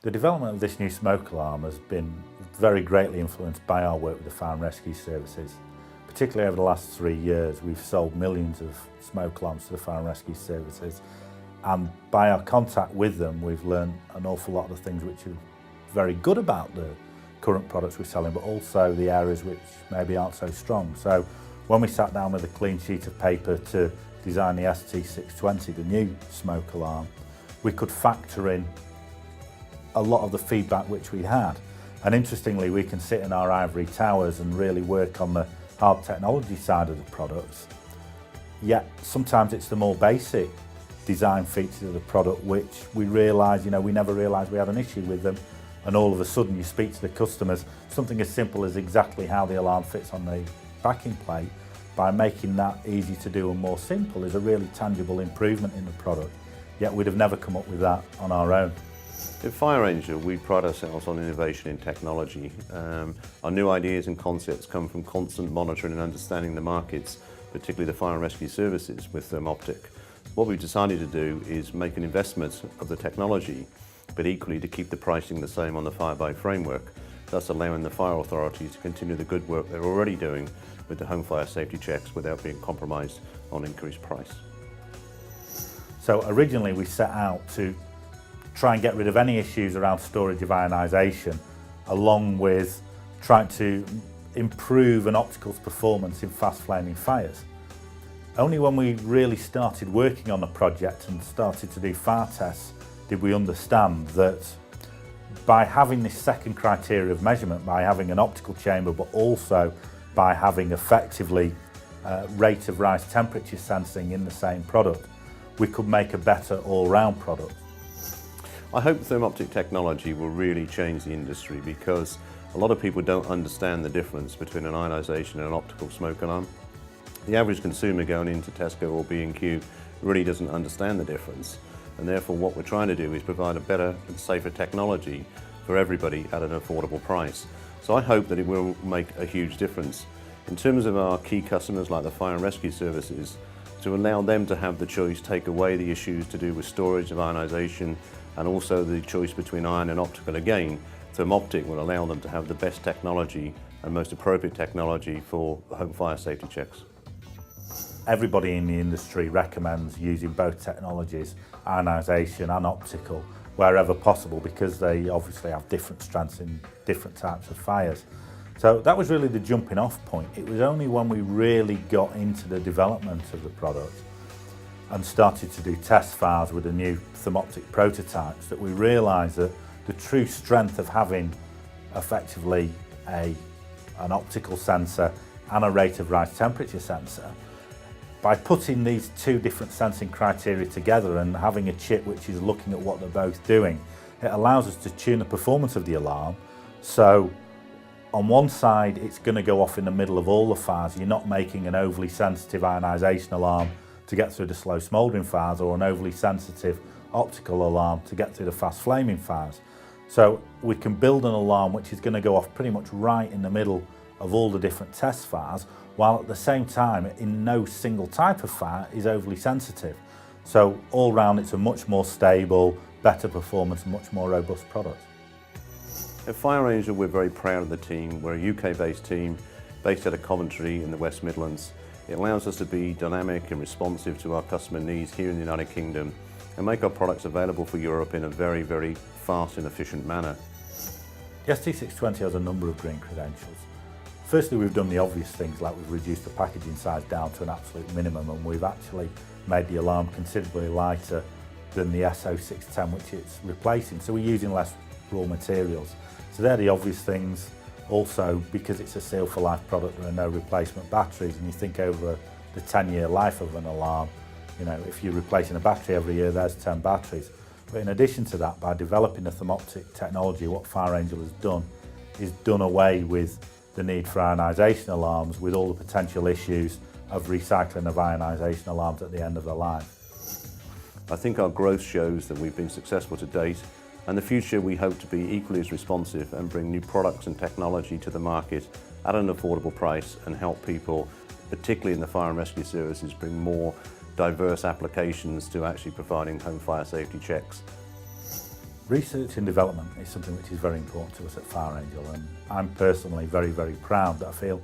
The development of this new smoke alarm has been very greatly influenced by our work with the fire and rescue services. Particularly over the last 3 years, we've sold millions of smoke alarms to the fire and rescue services, and by our contact with them, we've learned an awful lot of the things which are very good about the current products we're selling, but also the areas which maybe aren't so strong. So when we sat down with a clean sheet of paper to design the ST620, the new smoke alarm, we could factor in a lot of the feedback which we had. And interestingly, we can sit in our ivory towers and really work on the hard technology side of the products. Yet sometimes it's the more basic design features of the product which we realise, we never realised we had an issue with them, and all of a sudden you speak to the customers, something as simple as exactly how the alarm fits on the backing plate, by making that easy to do and more simple is a really tangible improvement in the product. Yet we'd have never come up with that on our own. At Fire Ranger, we pride ourselves on innovation in technology. Our new ideas and concepts come from constant monitoring and understanding the markets, particularly the fire and rescue services with ThermoPTek. What we've decided to do is make an investment of the technology, but equally to keep the pricing the same on the fire-by framework, thus allowing the fire authorities to continue the good work they're already doing with the home fire safety checks without being compromised on increased price. So originally we set out to try and get rid of any issues around storage of ionisation, along with trying to improve an optical's performance in fast flaming fires. Only when we really started working on the project and started to do fire tests did we understand that by having this second criteria of measurement, by having an optical chamber but also by having effectively rate of rise temperature sensing in the same product, we could make a better all-round product. I hope ThermoPTek technology will really change the industry, because a lot of people don't understand the difference between an ionisation and an optical smoke alarm. The average consumer going into Tesco or B&Q really doesn't understand the difference, and therefore what we're trying to do is provide a better and safer technology for everybody at an affordable price. So I hope that it will make a huge difference. In terms of our key customers like the fire and rescue services, to allow them to have the choice, take away the issues to do with storage of ionisation, and also the choice between iron and optical again, ThermoPTek will allow them to have the best technology and most appropriate technology for home fire safety checks. Everybody in the industry recommends using both technologies, ionisation and optical, wherever possible, because they obviously have different strengths in different types of fires. So that was really the jumping off point. It was only when we really got into the development of the product and started to do test fires with the new ThermoPTek prototypes that we realised that the true strength of having effectively an optical sensor and a rate of rise temperature sensor, by putting these two different sensing criteria together and having a chip which is looking at what they're both doing, it allows us to tune the performance of the alarm. So on one side it's going to go off in the middle of all the fires. You're not making an overly sensitive ionisation alarm to get through the slow smouldering fires, or an overly sensitive optical alarm to get through the fast flaming fires. So we can build an alarm which is going to go off pretty much right in the middle of all the different test fires, while at the same time in no single type of fire is overly sensitive. So all round it's a much more stable, better performance, much more robust product. At Fire Ranger, we're very proud of the team. We're a UK-based team based out of Coventry in the West Midlands. It allows us to be dynamic and responsive to our customer needs here in the United Kingdom and make our products available for Europe in a very, very fast and efficient manner. The ST620 has a number of green credentials. Firstly, we've done the obvious things, like we've reduced the packaging size down to an absolute minimum, and we've actually made the alarm considerably lighter than the SO610 which it's replacing, so we're using less raw materials. So they're the obvious things. Also, because it's a seal for life product, there are no replacement batteries, and you think over the 10-year life of an alarm, if you're replacing a battery every year, there's 10 batteries. But in addition to that, by developing the ThermoPTek technology, what Fire Angel has done is done away with the need for ionisation alarms, with all the potential issues of recycling of ionisation alarms at the end of their life. I think our growth shows that we've been successful to date, and in the future we hope to be equally as responsive and bring new products and technology to the market at an affordable price, and help people, particularly in the fire and rescue services, bring more diverse applications to actually providing home fire safety checks. Research and development is something which is very important to us at Fire Angel, and I'm personally very, very proud that I feel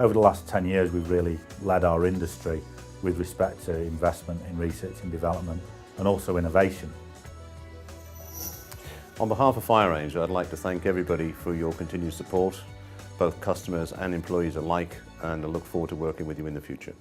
over the last 10 years we've really led our industry with respect to investment in research and development and also innovation. On behalf of Fire Angel, I'd like to thank everybody for your continued support, both customers and employees alike, and I look forward to working with you in the future.